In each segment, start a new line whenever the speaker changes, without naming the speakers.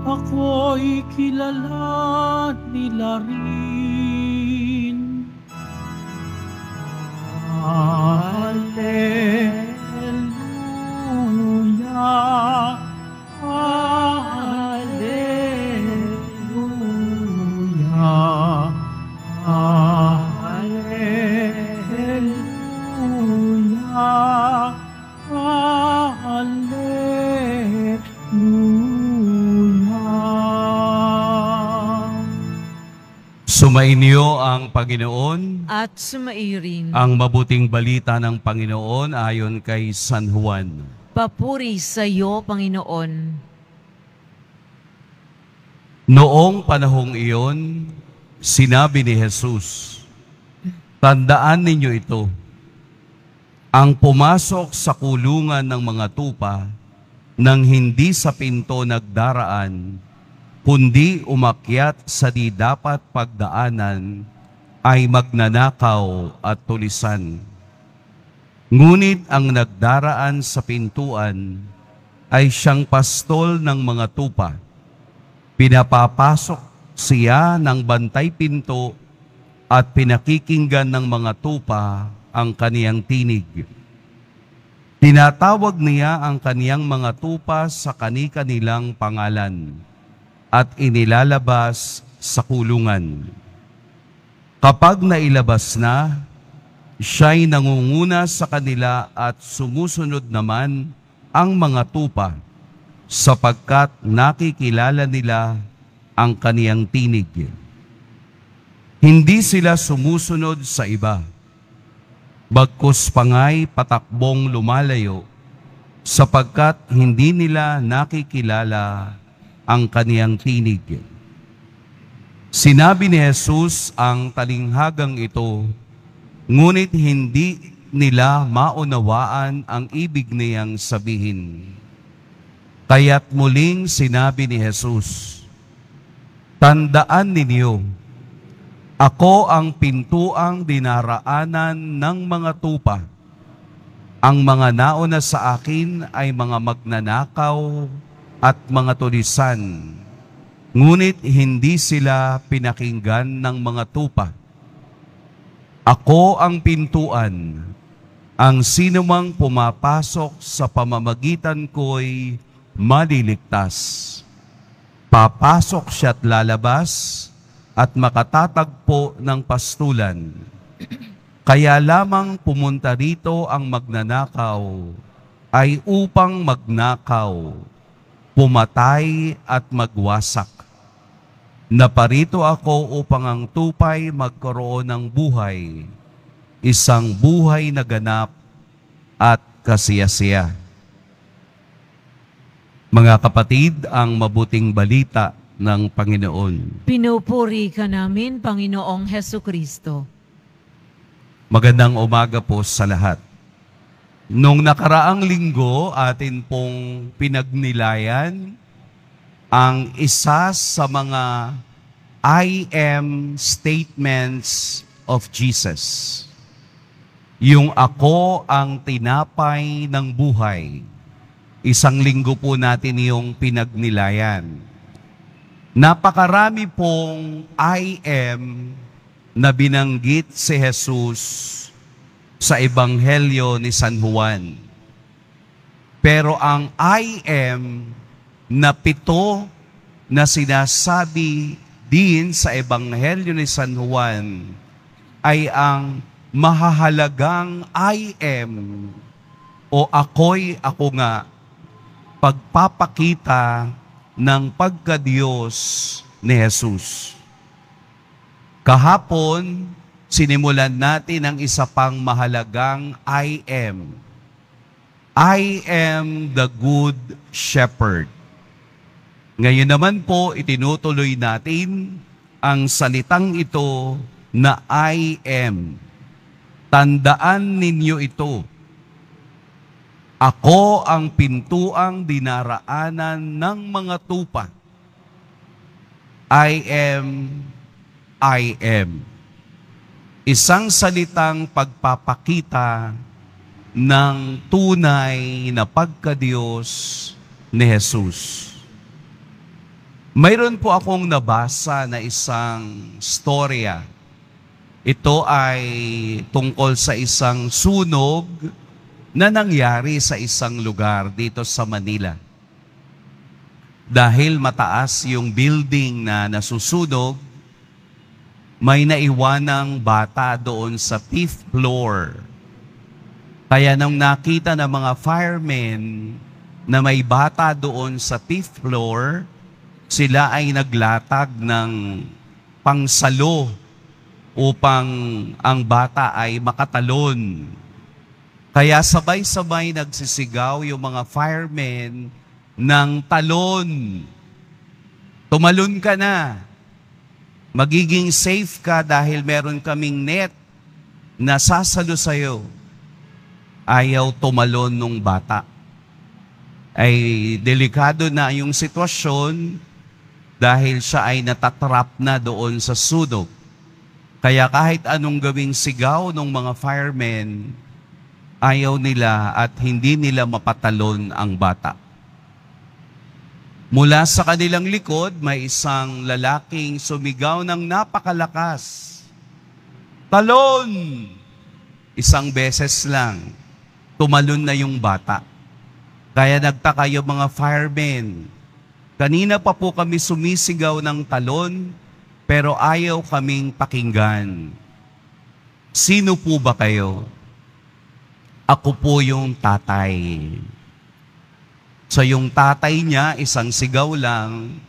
ako'y kilala nila rin. Hallelujah, Hallelujah, Hallelujah, Hallelujah.
Sumainyo ang Panginoon.
At sumairin.
Ang mabuting balita ng Panginoon ayon kay San Juan.
Papuri sa iyo, Panginoon.
Noong panahong iyon, sinabi ni Jesus, "Tandaan ninyo ito, ang pumasok sa kulungan ng mga tupa nang hindi sa pinto nagdaraan, kundi umakyat sa di dapat pagdaanan, ay magnanakaw at tulisan. Ngunit ang nagdaraan sa pintuan ay siyang pastol ng mga tupa. Pinapapasok siya ng bantay pinto at pinakikinggan ng mga tupa ang kaniyang tinig. Tinatawag niya ang kaniyang mga tupa sa kani-kanilang pangalan at inilalabas sa kulungan. Kapag nailabas na, siya'y nangunguna sa kanila at sumusunod naman ang mga tupa, sapagkat nakikilala nila ang kaniyang tinig. Hindi sila sumusunod sa iba, bagkus pangay patakbong lumalayo, sapagkat hindi nila nakikilala ang kaniyang tinig. Sinabi ni Jesus ang talinghagang ito, ngunit hindi nila maunawaan ang ibig niyang sabihin. Kaya't muling sinabi ni Jesus, "Tandaan ninyo, ako ang pintuang dinaraanan ng mga tupa. Ang mga nauna sa akin ay mga magnanakaw at mga tulisan, ngunit hindi sila pinakinggan ng mga tupa. Ako ang pintuan. Ang sinumang pumapasok sa pamamagitan ko'y maliligtas. Papasok siya't lalabas at makatatagpo ng pastulan. Kaya lamang pumunta rito ang magnanakaw ay upang magnakaw, pumatay at magwasak. Naparito ako upang ang tupay magkaroon ng buhay, isang buhay na ganap at kasiyasiya." Mga kapatid, ang mabuting balita ng Panginoon.
Pinupuri ka namin, Panginoong Hesukristo.
Magandang umaga po sa lahat. Nung nakaraang linggo, atin pong pinagnilayan ang isa sa mga I am statements of Jesus. Yung ako ang tinapay ng buhay. Isang linggo po natin yung pinagnilayan. Napakarami pong I am na binanggit si Jesus sa Ebanghelyo ni San Juan. Pero ang I am na 7 na sinasabi din sa Ebanghelyo ni San Juan ay ang mahahalagang I am o ako'y ako nga, pagpapakita ng pagka-Diyos ni Jesus. Kahapon, sinimulan natin ang isa pang mahalagang I am. I am the good shepherd. Ngayon naman po, itinutuloy natin ang salitang ito na I am. Tandaan ninyo ito. Ako ang pintuang dinaraanan ng mga tupa. I am. Isang salitang pagpapakita ng tunay na pagka-Diyos ni Jesus. Mayroon po akong nabasa na isang storya. Ito ay tungkol sa isang sunog na nangyari sa isang lugar dito sa Manila. Dahil mataas yung building na nasusunog, may naiwanang bata doon sa 5th floor. Kaya nung nakita ng mga firemen na may bata doon sa 5th floor, sila ay naglatag ng pangsalo upang ang bata ay makatalon. Kaya sabay-sabay nagsisigaw yung mga firemen ng talon. Tumalon ka na. Magiging safe ka dahil meron kaming net na sasalo sa'yo. Ayaw tumalon nung bata. Ay delikado na yung sitwasyon dahil siya ay natatrap na doon sa sunog. Kaya kahit anong gawing sigaw ng mga firemen, ayaw nila at hindi nila mapatalon ang bata. Mula sa kanilang likod, may isang lalaking sumigaw ng napakalakas. Talon! Isang beses lang, tumalon na yung bata. Kaya nagtaka yung mga firemen. Kanina pa po kami sumisigaw ng talon, pero ayaw kaming pakinggan. Sino po ba kayo? Ako po yung tatay. So yung tatay niya, isang sigaw lang,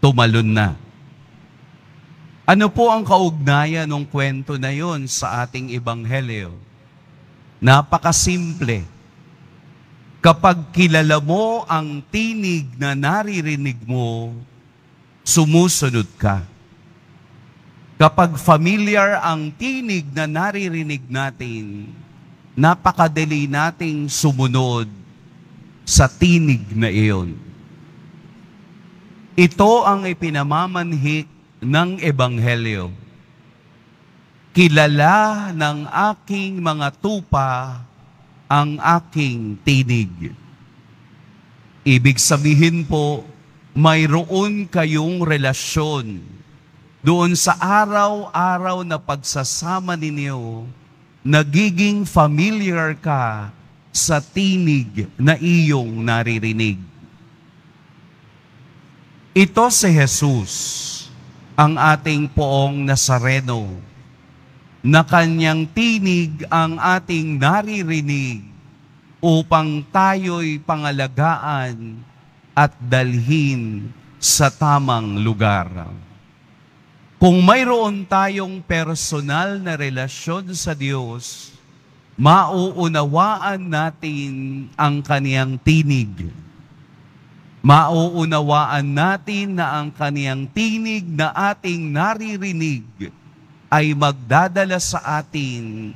tumalon na. Ano po ang kaugnayan ng kwento na yon sa ating ebanghelyo? Napakasimple. Kapag kilala mo ang tinig na naririnig mo, sumusunod ka. Kapag familiar ang tinig na naririnig natin, napakadali nating sumunod sa tinig na iyon. Ito ang ipinamamanhik ng Ebanghelyo. Kilala ng aking mga tupa ang aking tinig. Ibig sabihin po, mayroon kayong relasyon doon sa araw-araw na pagsasama ninyo, nagiging familiar ka sa tinig na iyong naririnig. Ito si Jesus, ang ating poong Nazareno, na kanyang tinig ang ating naririnig upang tayo'y pangalagaan at dalhin sa tamang lugar. Kung mayroon tayong personal na relasyon sa Diyos, mauunawaan natin ang kaniyang tinig. Mauunawaan natin na ang kaniyang tinig na ating naririnig ay magdadala sa atin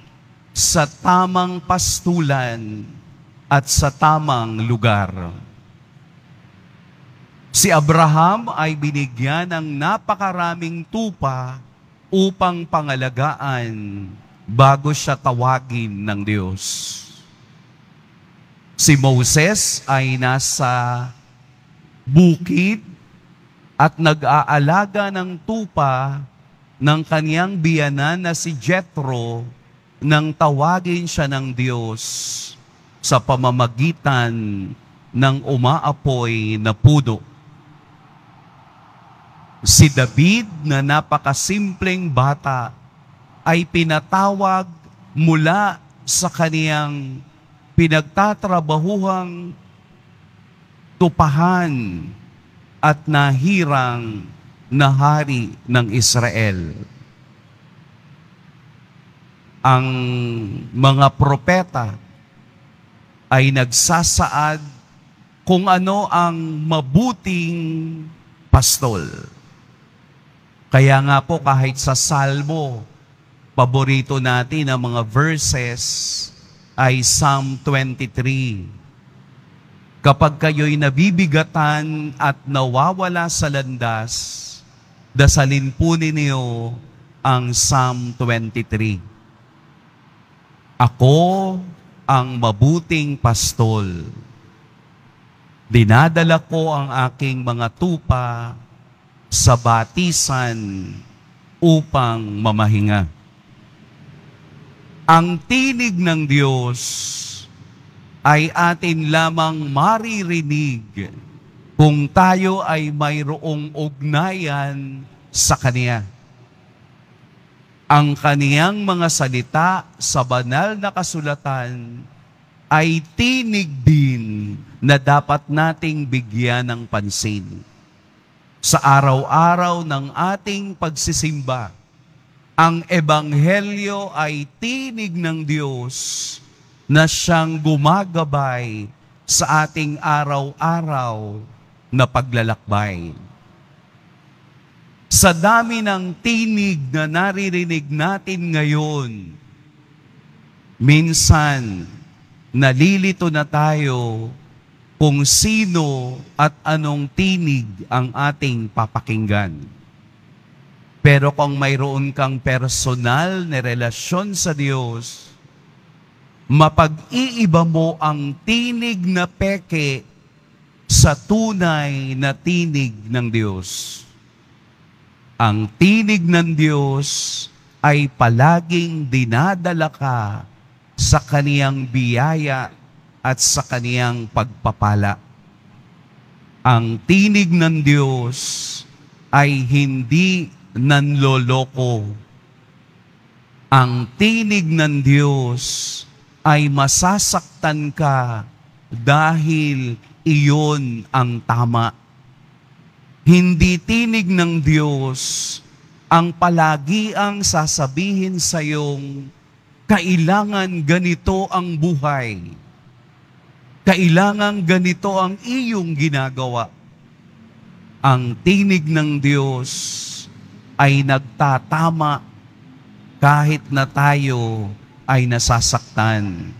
sa tamang pastulan at sa tamang lugar. Si Abraham ay binigyan ng napakaraming tupa upang pangalagaan bago siya tawagin ng Diyos. Si Moses ay nasa bukid at nag-aalaga ng tupa ng kaniyang biyanan na si Jethro nang tawagin siya ng Diyos sa pamamagitan ng umaapoy na puno. Si David na napakasimpleng bata ay pinatawag mula sa kaniyang pinagtatrabahuhang tupahan at nahirang na hari ng Israel. Ang mga propeta ay nagsasaad kung ano ang mabuting pastol. Kaya nga po kahit sa Salmo, paborito natin ang mga verses ay Psalm 23. Kapag kayo'y nabibigatan at nawawala sa landas, dasalin po ninyo ang Psalm 23. Ako ang mabuting pastol. Dinadala ko ang aking mga tupa sa batisan upang mamahinga. Ang tinig ng Diyos ay atin lamang maririnig kung tayo ay mayroong ugnayan sa Kanya. Ang Kaniyang mga salita sa banal na kasulatan ay tinig din na dapat nating bigyan ng pansin. Sa araw-araw ng ating pagsisimba, ang Ebanghelyo ay tinig ng Diyos na siyang gumagabay sa ating araw-araw na paglalakbay. Sa dami ng tinig na naririnig natin ngayon, minsan nalilito na tayo kung sino at anong tinig ang ating papakinggan. Pero kung mayroon kang personal na relasyon sa Diyos, mapag-iiba mo ang tinig na peke sa tunay na tinig ng Diyos. Ang tinig ng Diyos ay palaging dinadala ka sa Kaniyang biyaya at sa Kaniyang pagpapala. Ang tinig ng Diyos ay hindi nanloloko. Ang tinig ng Diyos ay masasaktan ka dahil iyon ang tama. Hindi tinig ng Diyos ang palagi ang sasabihin sa iyong kailangan ganito ang buhay. Kailangan ganito ang iyong ginagawa. Ang tinig ng Diyos ay nagtatama kahit na tayo ay nasasaktan.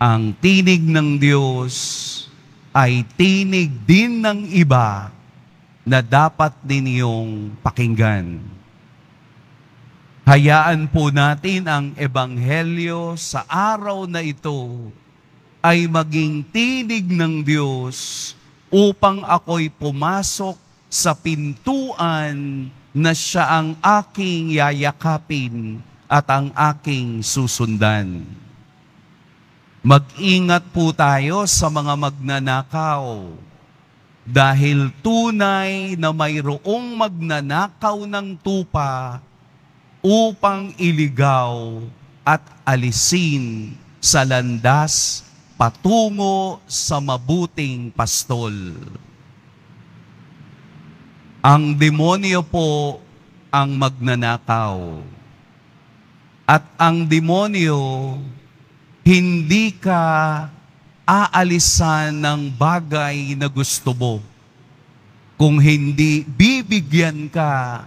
Ang tinig ng Diyos ay tinig din ng iba na dapat din iyong pakinggan. Hayaan po natin ang Ebanghelyo sa araw na ito ay maging tinig ng Diyos upang ako'y pumasok sa pintuan na siya ang aking yayakapin at ang aking susundan. Mag-ingat po tayo sa mga magnanakaw dahil tunay na mayroong magnanakaw ng tupa upang iligaw at alisin sa landas patungo sa mabuting pastol. Ang demonyo po ang magnanakaw. At ang demonyo, hindi ka aalisan ng bagay na gusto mo. Kung hindi, bibigyan ka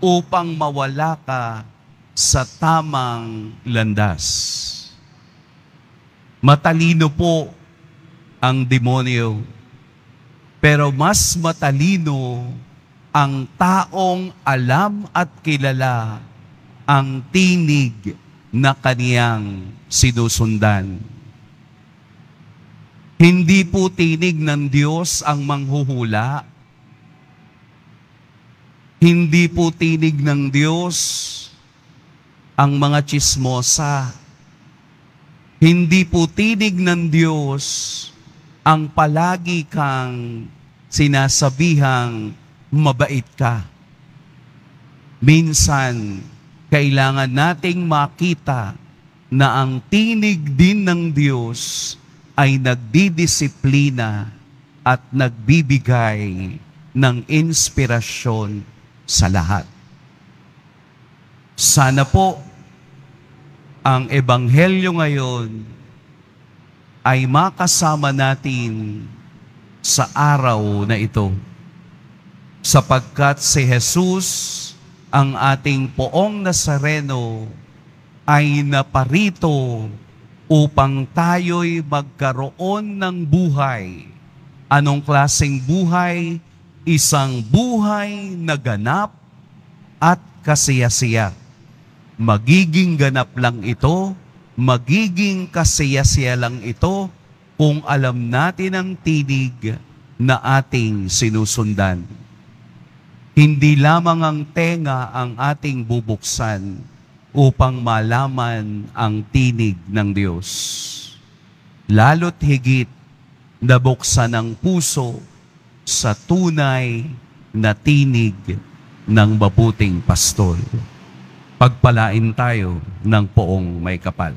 upang mawala ka sa tamang landas. Matalino po ang demonyo, pero mas matalino ang taong alam at kilala ang tinig na kaniyang sinusundan. Hindi po tinig ng Diyos ang manghuhula. Hindi po tinig ng Diyos ang mga tsismosa. Hindi po tinig ng Diyos ang palagi kang sinasabihang mabait ka. Minsan, kailangan nating makita na ang tinig din ng Diyos ay nagdidisiplina at nagbibigay ng inspirasyon sa lahat. Sana po ang Ebanghelyo ngayon ay makasama natin sa araw na ito. Sapagkat si Jesus, ang ating poong Nazareno, ay naparito upang tayo'y magkaroon ng buhay. Anong klaseng buhay? Isang buhay na ganap at kasiyasiya. Magiging ganap lang ito, magiging kasiyasiya lang ito kung alam natin ang tinig na ating sinusundan. Hindi lamang ang tenga ang ating bubuksan upang malaman ang tinig ng Diyos. Lalo't higit na buksan ang puso sa tunay na tinig ng mabuting pastol. Pagpalain tayo ng poong may kapal.